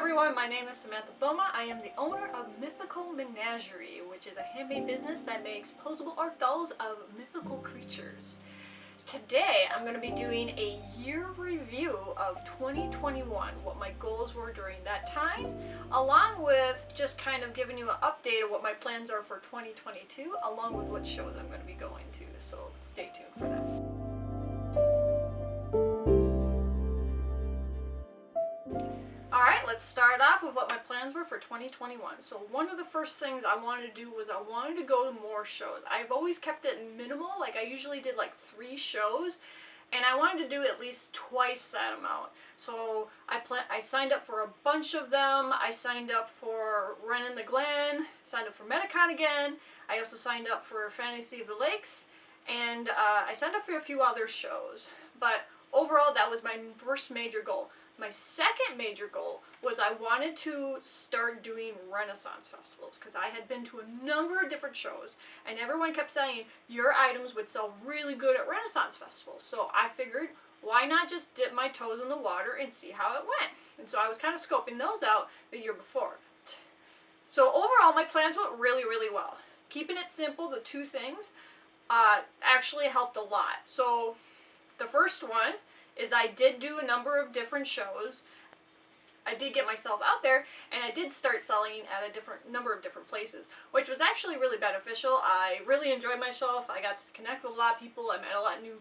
everyone, my name is Samantha Thoma. I am the owner of Mythical Menagerie, which is a handmade business that makes posable art dolls of mythical creatures. Today I'm going to be doing a year review of 2021, what my goals were during that time, along with just kind of giving you an update of what my plans are for 2022, along with what shows I'm going to be going to, so stay tuned for that. Alright, let's start off with what my plans were for 2021. So one of the first things I wanted to do was I wanted to go to more shows. I've always kept it minimal, like I usually did like 3 shows, and I wanted to do at least twice that amount. So I signed up for a bunch of them. I signed up for Ren in the Glen, signed up for Metacon again. I also signed up for Fantasy of the Lakes, and I signed up for a few other shows. But overall, that was my first major goal. My second major goal was I wanted to start doing Renaissance festivals because I had been to a number of different shows and everyone kept saying your items would sell really good at Renaissance festivals. So I figured, why not just dip my toes in the water and see how it went? And so I was kind of scoping those out the year before. So overall, my plans went really, really well. Keeping it simple, the 2 things, actually helped a lot. So the first one is I did do a number of different shows. I did get myself out there, and I did start selling at a number of different places, which was actually really beneficial. I really enjoyed myself. I got to connect with a lot of people. I met a lot of new,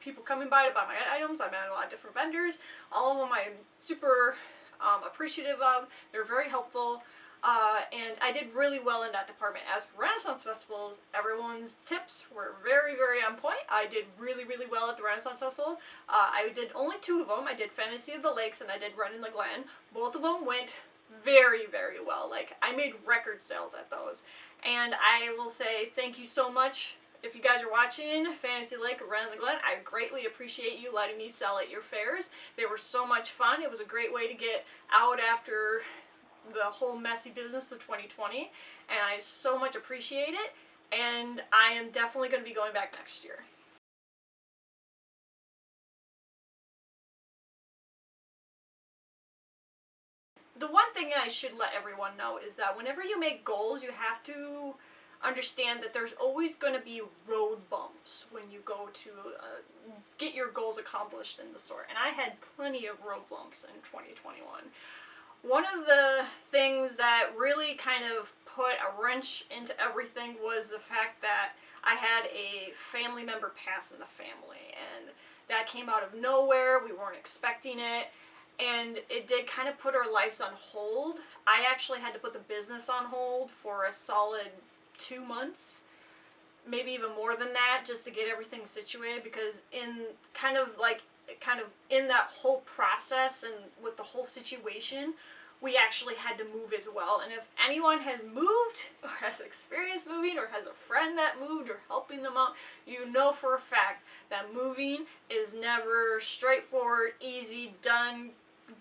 people coming by to buy my items. I met a lot of different vendors. All of them I'm super appreciative of. They're very helpful. And I did really well in that department. As for Renaissance festivals, everyone's tips were very, very on point. I did really, really well at the Renaissance Festival. I did only 2 of them. I did Fantasy of the Lakes and I did Ren in the Glen. Both of them went very, very well. Like, I made record sales at those. And I will say thank you so much. If you guys are watching Fantasy Lake or Ren in the Glen, I greatly appreciate you letting me sell at your fairs. They were so much fun. It was a great way to get out after the whole messy business of 2020, and I so much appreciate it, and I am definitely going to be going back next year. The one thing I should let everyone know is that whenever you make goals, you have to understand that there's always going to be road bumps when you go to get your goals accomplished in the store, and I had plenty of road bumps in 2021. One of the things that really kind of put a wrench into everything was the fact that I had a family member pass in the family, and that came out of nowhere. We weren't expecting it, and it did kind of put our lives on hold. I actually had to put the business on hold for a solid 2 months, maybe even more than that, just to get everything situated, because in that whole process and with the whole situation, we actually had to move as well. And if anyone has moved or has experience moving or has a friend that moved or helping them out, you know for a fact that moving is never straightforward, easy, done,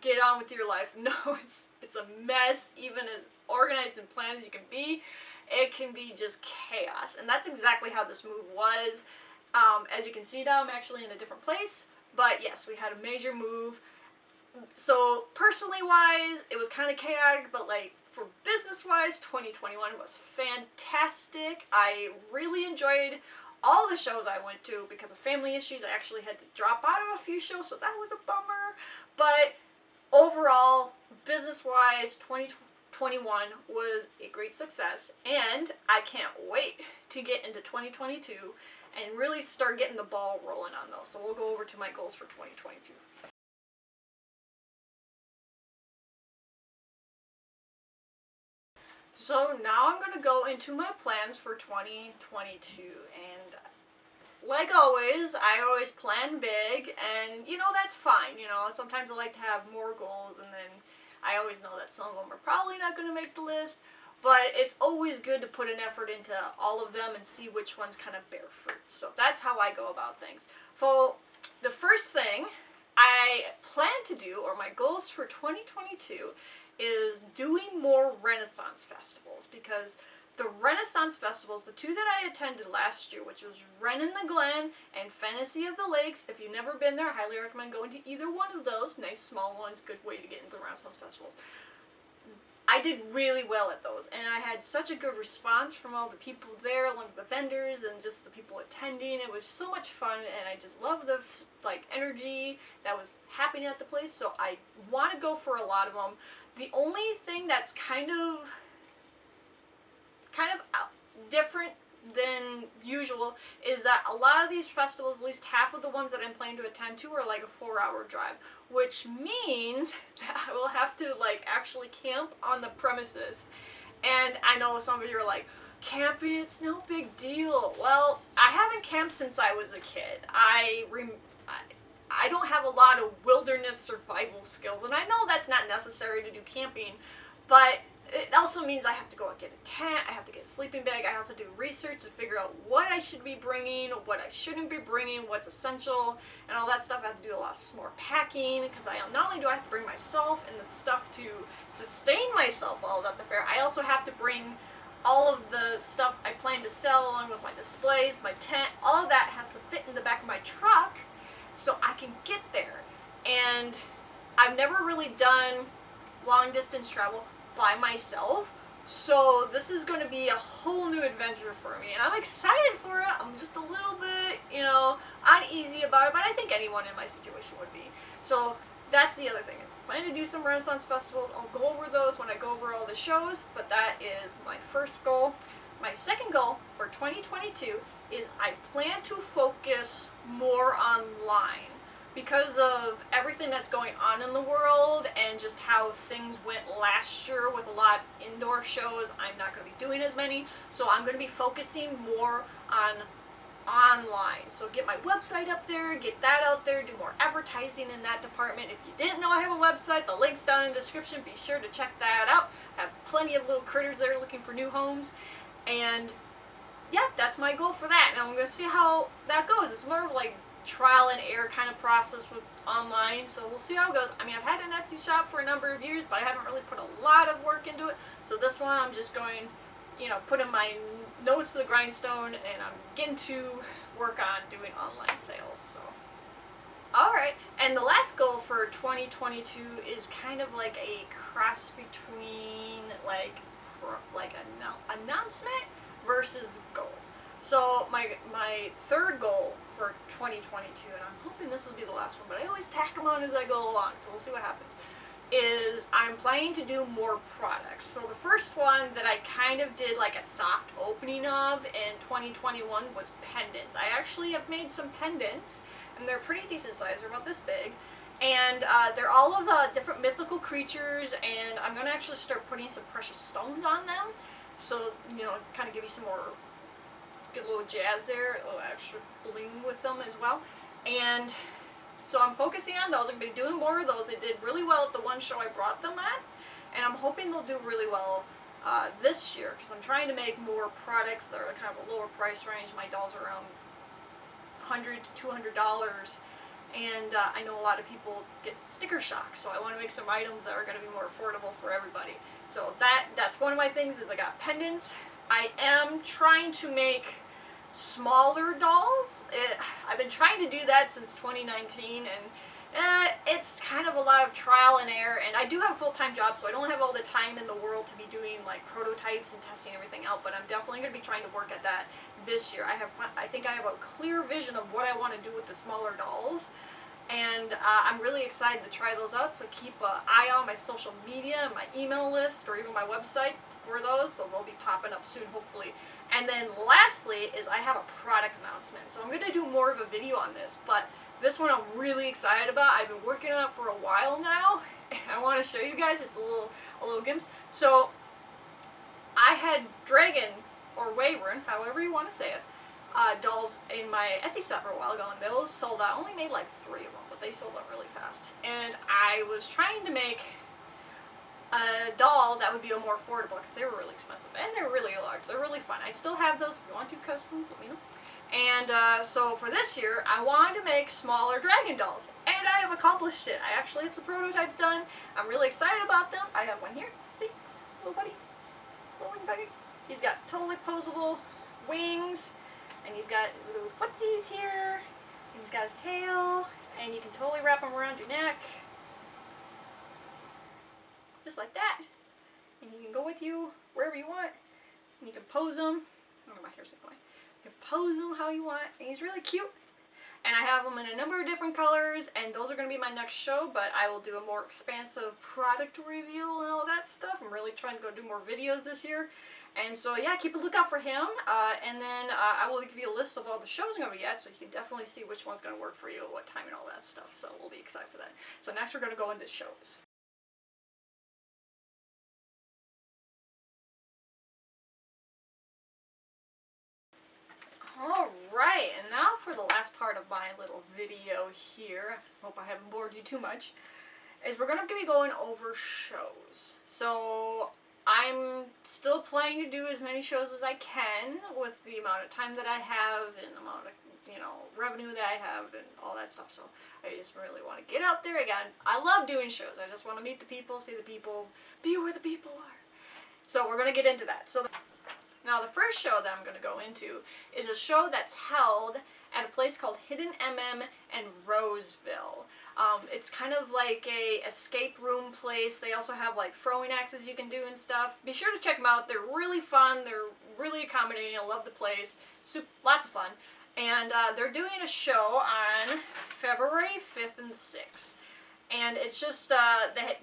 get on with your life. No, it's a mess. Even as organized and planned as you can be, it can be just chaos. And that's exactly how this move was. As you can see now, I'm actually in a different place. But yes, we had a major move. So personally wise, it was kind of chaotic, but like for business wise, 2021 was fantastic. I really enjoyed all the shows I went to. Because of family issues, I actually had to drop out of a few shows, so that was a bummer. But overall, business wise, 2021 was a great success, and I can't wait to get into 2022 and really start getting the ball rolling on those. So we'll go over to my goals for 2022. So now I'm going to go into my plans for 2022, and like always, I always plan big, and that's fine. Sometimes I like to have more goals, and then I always know that some of them are probably not going to make the list, but it's always good to put an effort into all of them and see which ones kind of bear fruit. So that's how I go about things. So the first thing I plan to do, or my goals for 2022, is doing more Renaissance festivals, because the Renaissance festivals, the two that I attended last year, which was Ren in the Glen and Fantasy of the Lakes. If you've never been there, I highly recommend going to either one of those. Nice small ones, good way to get into Renaissance festivals. I did really well at those, and I had such a good response from all the people there, along with the vendors and just the people attending. It was so much fun, and I just love the energy that was happening at the place. So I want to go for a lot of them. The only thing that's kind of different than usual is that a lot of these festivals, at least half of the ones that I'm planning to attend to, are like a 4-hour drive, which means that I will have to actually camp on the premises. And I know some of you are like, camping, it's no big deal. Well, I haven't camped since I was a kid. I don't have a lot of wilderness survival skills, and I know that's not necessary to do camping, but it also means I have to go and get a tent, I have to get a sleeping bag, I have to do research to figure out what I should be bringing, what I shouldn't be bringing, what's essential, and all that stuff. I have to do a lot more packing, because not only do I have to bring myself and the stuff to sustain myself while at the fair, I also have to bring all of the stuff I plan to sell, along with my displays, my tent. All of that has to fit in the back of my truck so I can get there. And I've never really done long distance travel by myself, so this is going to be a whole new adventure for me, and I'm excited for it. I'm just a little bit, uneasy about it, but I think anyone in my situation would be. So that's the other thing, is I plan to do some Renaissance festivals. I'll go over those when I go over all the shows, but that is my first goal. My second goal for 2022 is I plan to focus more online. Because of everything that's going on in the world and just how things went last year with a lot of indoor shows, I'm not going to be doing as many. So I'm going to be focusing more on online. So get my website up there, get that out there, do more advertising in that department. If you didn't know I have a website, the link's down in the description. Be sure to check that out. I have plenty of little critters there looking for new homes. And yeah, that's my goal for that. And I'm going to see how that goes. It's more of trial and error kind of process with online, so we'll see how it goes. I mean, I've had an Etsy shop for a number of years, but I haven't really put a lot of work into it. So this one, I'm just going, putting my nose to the grindstone, and I'm getting to work on doing online sales. So, all right. And the last goal for 2022 is kind of like a cross between announcement versus goal. So my third goal for 2022, and I'm hoping this will be the last one, but I always tack them on as I go along, so we'll see what happens, is I'm planning to do more products. So the first one that I kind of did a soft opening of in 2021 was pendants. I actually have made some pendants, and they're pretty decent size. They're about this big. And they're all of different mythical creatures, and I'm going to actually start putting some precious stones on them. So, kind of give you some more good little jazz there, a little extra bling with them as well. And so I'm focusing on those. I'm going to be doing more of those. They did really well at the one show I brought them at, and I'm hoping they'll do really well this year, because I'm trying to make more products that are kind of a lower price range. My dolls are around $100 to $200, and I know a lot of people get sticker shock, so I want to make some items that are going to be more affordable for everybody. So that's one of my things, is I got pendants. I am trying to make smaller dolls. I've been trying to do that since 2019, and it's kind of a lot of trial and error, and I do have a full-time job, so I don't have all the time in the world to be doing prototypes and testing everything out, but I'm definitely going to be trying to work at that this year. I think I have a clear vision of what I want to do with the smaller dolls, and I'm really excited to try those out, so keep an eye on my social media, my email list, or even my website for those, so they'll be popping up soon, hopefully. And then lastly is I have a product announcement. So I'm going to do more of a video on this, but this one I'm really excited about. I've been working on it for a while now, and I want to show you guys just a little glimpse. So I had Dragon, or Wyvern, however you want to say it, dolls in my Etsy shop for a while ago, and those sold out. I only made 3 of them, but they sold out really fast. And I was trying to make a doll that would be more affordable, because they were really expensive, and they're really large. They're really fun. I still have those. If you want to customs, let me know. And so for this year, I wanted to make smaller dragon dolls, and I have accomplished it. I actually have some prototypes done. I'm really excited about them. I have one here. See, little buddy, little wing buddy. He's got totally posable wings, and he's got little footsies here, and he's got his tail, and you can totally wrap him around your neck. Just like that. And he can go with you wherever you want. And you can pose him. I don't know, my hair's in the way. You can pose him how you want. And he's really cute. And I have them in a number of different colors, and those are going to be my next show, but I will do a more expansive product reveal and all that stuff. I'm really trying to go do more videos this year. And so, yeah, keep a lookout for him. And then I will give you a list of all the shows I'm going to be at, so you can definitely see which one's going to work for you at what time and all that stuff. So we'll be excited for that. So next we're going to go into shows. Alright, and now for the last part of my little video here, hope I haven't bored you too much, is we're going to be going over shows. So I'm still planning to do as many shows as I can with the amount of time that I have and the amount of, you know, revenue that I have and all that stuff. So I just really want to get out there again. I love doing shows. I just want to meet the people, see the people, be where the people are. So we're going to get into that. Now the first show that I'm going to go into is a show that's held at a place called Hidden MM in Roseville. It's kind of like a escape room place. They also have like throwing axes you can do and stuff. Be sure to check them out. They're really fun. They're really accommodating. I love the place. Lots of fun. And they're doing a show on February 5th and 6th. And it's just,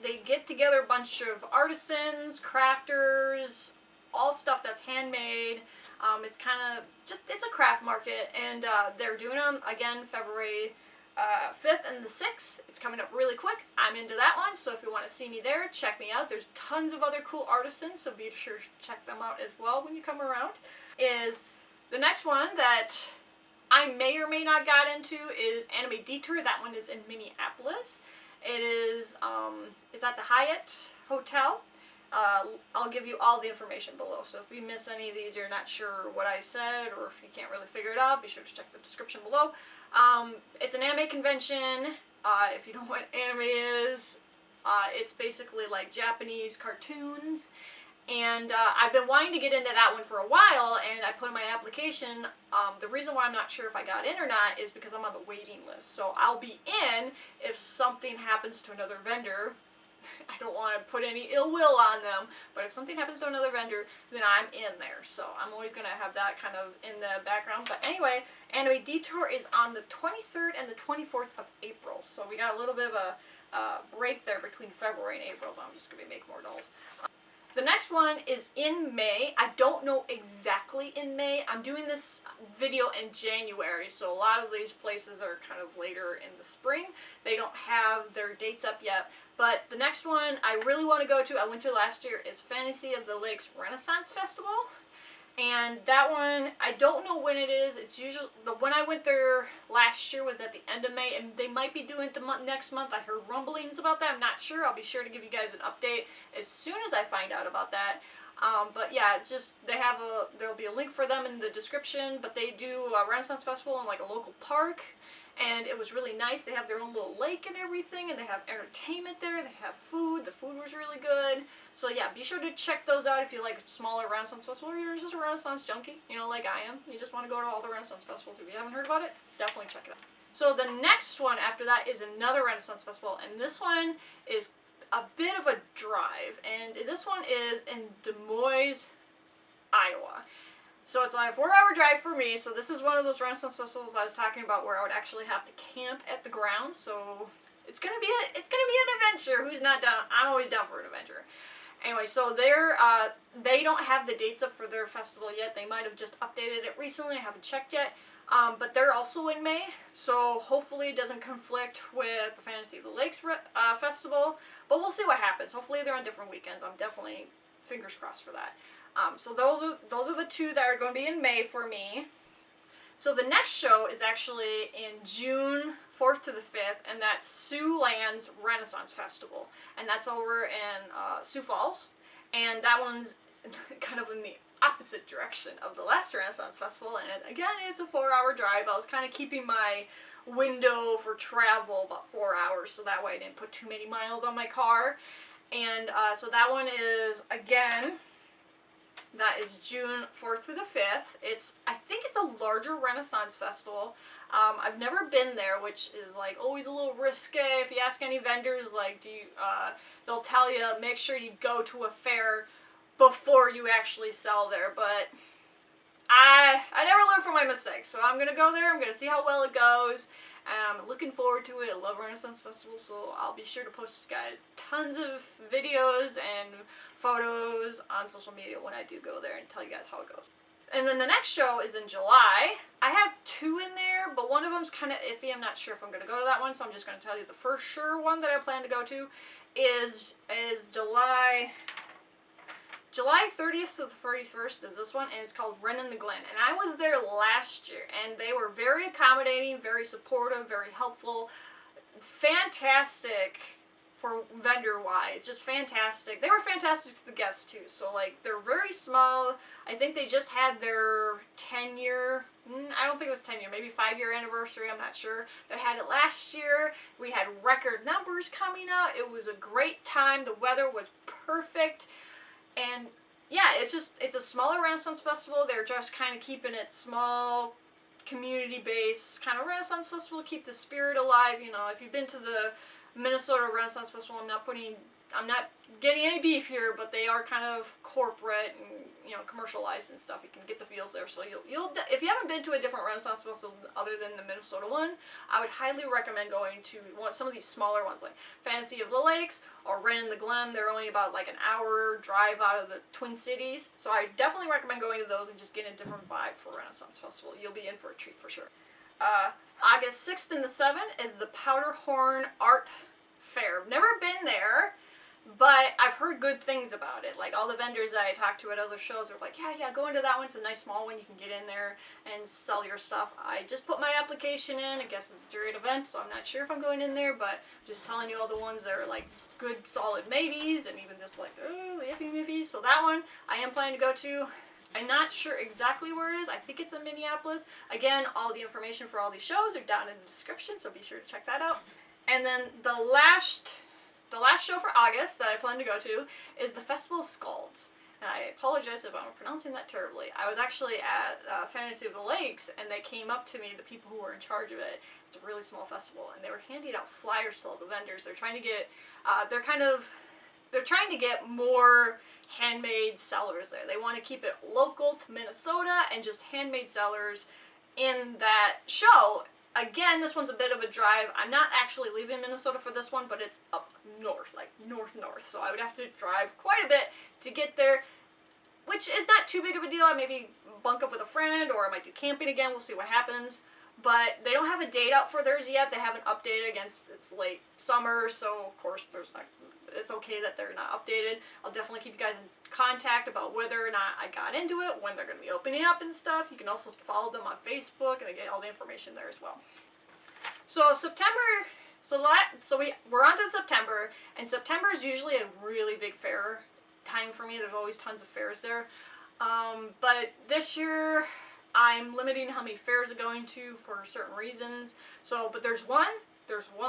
they get together a bunch of artisans, crafters, all stuff that's handmade. It's kind of just, it's a craft market, and they're doing them again February 5th and the 6th. It's coming up really quick. I'm into that one, so if you want to see me there, check me out. There's tons of other cool artisans, so be sure to check them out as well when you come around. Is the next one that I may or may not got into is Anime Detour. That one is in Minneapolis. It is, it's at the Hyatt Hotel. I'll give you all the information below, so if you miss any of these, you're not sure what I said, or if you can't really figure it out, be sure to check the description below. It's an anime convention. If you don't know what anime is, it's basically like Japanese cartoons, and I've been wanting to get into that one for a while, and I put in my application. The reason why I'm not sure if I got in or not is because I'm on the waiting list, so I'll be in if something happens to another vendor. I don't want to put any ill will on them, but if something happens to another vendor, then I'm in there. So I'm always going to have that kind of in the background. But anyway, Anime Detour is on the 23rd and the 24th of April. So we got a little bit of a break there between February and April, but I'm just going to make more dolls. The next one is in May. I don't know exactly in May. I'm doing this video in January, so a lot of these places are kind of later in the spring. They don't have their dates up yet. But the next one I really want to go to, I went to last year, is Fantasy of the Lakes Renaissance Festival. And that one, I don't know when it is. It's usually, when I went there last year was at the end of May, and they might be doing it the next month. I heard rumblings about that. I'm not sure. I'll be sure to give you guys an update as soon as I find out about that. But yeah, it's just, there'll be a link for them in the description, but they do a Renaissance Festival in like a local park. And it was really nice. They have their own little lake and everything, and they have entertainment there. They have food. The food was really good. So yeah, be sure to check those out if you like smaller Renaissance festivals, or you're just a Renaissance junkie, you know, like I am. You just want to go to all the Renaissance festivals. If you haven't heard about it, definitely check it out. So the next one after that is another Renaissance festival, and this one is a bit of a drive, and this one is in Des Moines, Iowa. So it's like a 4-hour drive for me, so this is one of those Renaissance festivals I was talking about where I would actually have to camp at the ground, so it's gonna be an adventure. Who's not down? I'm always down for an adventure. Anyway, so they don't have the dates up for their festival yet. They might have just updated it recently. I haven't checked yet. But they're also in May, so hopefully it doesn't conflict with the Fantasy of the Lakes festival, but we'll see what happens. Hopefully they're on different weekends. I'm definitely fingers crossed for that. So those are the two that are going to be in May for me. So the next show is actually in June 4th to the 5th, and that's Siouxland's Renaissance Festival, and that's over in Sioux Falls, and that one's kind of in the opposite direction of the last Renaissance Festival, and again, it's a 4-hour drive. I was kind of keeping my window for travel about 4 hours, so that way I didn't put too many miles on my car, and so that one is, again, That is June 4th through the 5th. I think it's a larger Renaissance festival. I've never been there, which is like always a little risque. If you ask any vendors, like, they'll tell you, make sure you go to a fair before you actually sell there. But I never learn from my mistakes, so I'm gonna go there. I'm gonna see how well it goes. I'm looking forward to it. I love Renaissance Festival, so I'll be sure to post you guys tons of videos and photos on social media when I do go there and tell you guys how it goes. And then the next show is in July. I have two in there, but one of them's kind of iffy. I'm not sure if I'm going to go to that one, so I'm just going to tell you the first sure one that I plan to go to is July 30th to the 31st is this one, and it's called Ren in the Glen. And I was there last year, and they were very accommodating, very supportive, very helpful, fantastic for vendor-wise, just fantastic. They were fantastic to the guests, too. So, like, they're very small. I think they just had their 10-year, I don't think it was 10-year, maybe 5-year anniversary, I'm not sure. They had it last year. We had record numbers coming out. It was a great time. The weather was perfect. And yeah, it's a smaller Renaissance festival. They're just kind of keeping it small, community-based kind of Renaissance festival to keep the spirit alive. You know, if you've been to the Minnesota Renaissance Festival, I'm not getting any beef here, but they are kind of corporate and, you know, commercialized and stuff. You can get the feels there. So you'll if you haven't been to a different Renaissance Festival other than the Minnesota one, I would highly recommend going to some of these smaller ones like Fantasy of the Lakes or Ren in the Glen. They're only about like an hour drive out of the Twin Cities. So I definitely recommend going to those and just getting a different vibe for Renaissance Festival. You'll be in for a treat for sure. August 6th and the 7th is the Powderhorn Art Fair. Never been there, but I've heard good things about it. Like, all the vendors that I talked to at other shows are like, yeah, go into that one. It's a nice small one. You can get in there and sell your stuff. I just put my application in. I guess it's a juried event, so I'm not sure if I'm going in there, but I'm just telling you all the ones that are like good, solid maybes, and even just like the iffy-miffy. So that one I am planning to go to. I'm not sure exactly where it is. I think it's in Minneapolis. Again, all the information for all these shows are down in the description, so be sure to check that out. And then the last show for August that I plan to go to is the Festival of Scalds. And I apologize if I'm pronouncing that terribly. I was actually at Fantasy of the Lakes, and they came up to me, the people who were in charge of it. It's a really small festival, and they were handing out flyers to all the vendors. They're trying to get, they're trying to get more handmade sellers there. They want to keep it local to Minnesota and just handmade sellers in that show. Again, this one's a bit of a drive. I'm not actually leaving Minnesota for this one, but it's up north, like north. So I would have to drive quite a bit to get there, which is not too big of a deal. I maybe bunk up with a friend, or I might do camping again. We'll see what happens. But they don't have a date out for theirs yet. They haven't updated against it's late summer, so of course it's okay that they're not updated. I'll definitely keep you guys in contact about whether or not I got into it, when they're going to be opening up and stuff. You can also follow them on Facebook, and I get all the information there as well. So September, we're on to September, and September is usually a really big fair time for me. There's always tons of fairs there. But this year, I'm limiting how many fairs I'm going to for certain reasons. But there's one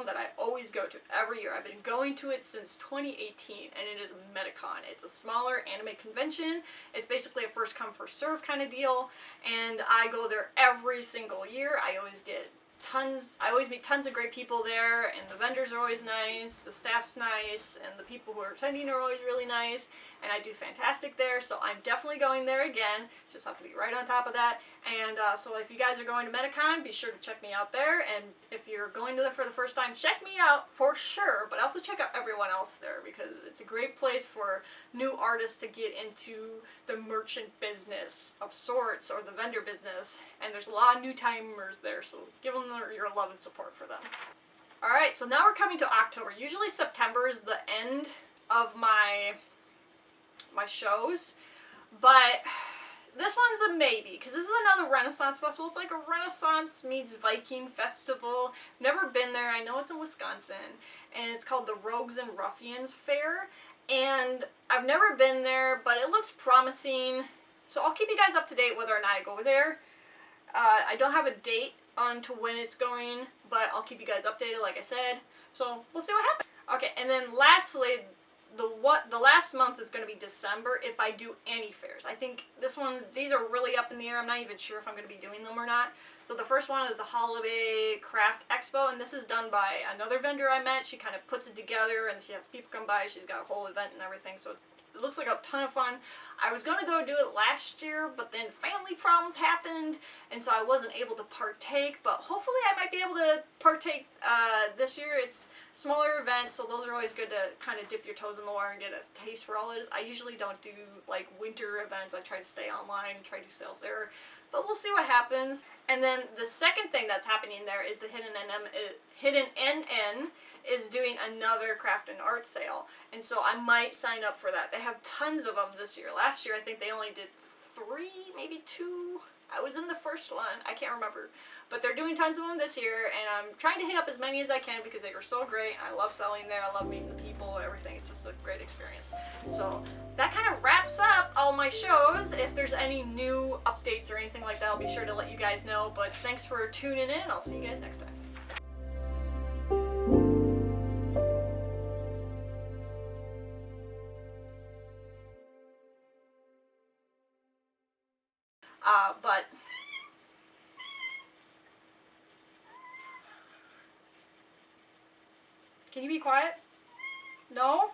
that I always go to every year. I've been going to it since 2018, and it is Medicon. It's a smaller anime convention. It's basically a first come, first serve kind of deal, and I go there every single year. I always meet tons of great people there, and the vendors are always nice, the staff's nice, and the people who are attending are always really nice, and I do fantastic there, so I'm definitely going there again. Just have to be right on top of that. And so if you guys are going to Medicon, be sure to check me out there, and if you're going to there for the first time, check me out for sure, but also check out everyone else there, because it's a great place for new artists to get into the merchant business of sorts, or the vendor business, and there's a lot of new timers there, so give them your love and support for them. Alright, so now we're coming to October. Usually September is the end of my shows, but this one's a maybe, because this is another Renaissance festival. It's like a Renaissance meets Viking festival. Never been there. I know it's in Wisconsin, and it's called the Rogues and Ruffians Fair, and I've never been there, but it looks promising, so I'll keep you guys up to date whether or not I go there. I don't have a date on to when it's going, but I'll keep you guys updated like I said, so we'll see what happens. Okay, and then lastly, the last month is going to be December if I do any fairs. I think these are really up in the air. I'm not even sure if I'm going to be doing them or not. So the first one is the Holiday Craft Expo, and this is done by another vendor I met. She kind of puts it together, and she has people come by. She's got a whole event and everything, so it looks like a ton of fun. I was going to go do it last year, but then family problems happened, and so I wasn't able to partake, but hopefully I might be able to partake this year. It's smaller events, so those are always good to kind of dip your toes in the water and get a taste for all it is. I usually don't do like winter events. I try to stay online and try to do sales there, but we'll see what happens. And then the second thing that's happening there is the Hidden NN is doing another craft and art sale, and so I might sign up for that. They have tons of them this year. Last year I think they only did 3, maybe 2. I was in the first one, I can't remember, but they're doing tons of them this year, and I'm trying to hit up as many as I can because they were so great. I love selling there, I love meeting the people, everything. It's just a great experience. So that kind of wraps up all my shows. If there's any new updates or anything like that, I'll be sure to let you guys know, but thanks for tuning in. I'll see you guys next time. But can you be quiet? No?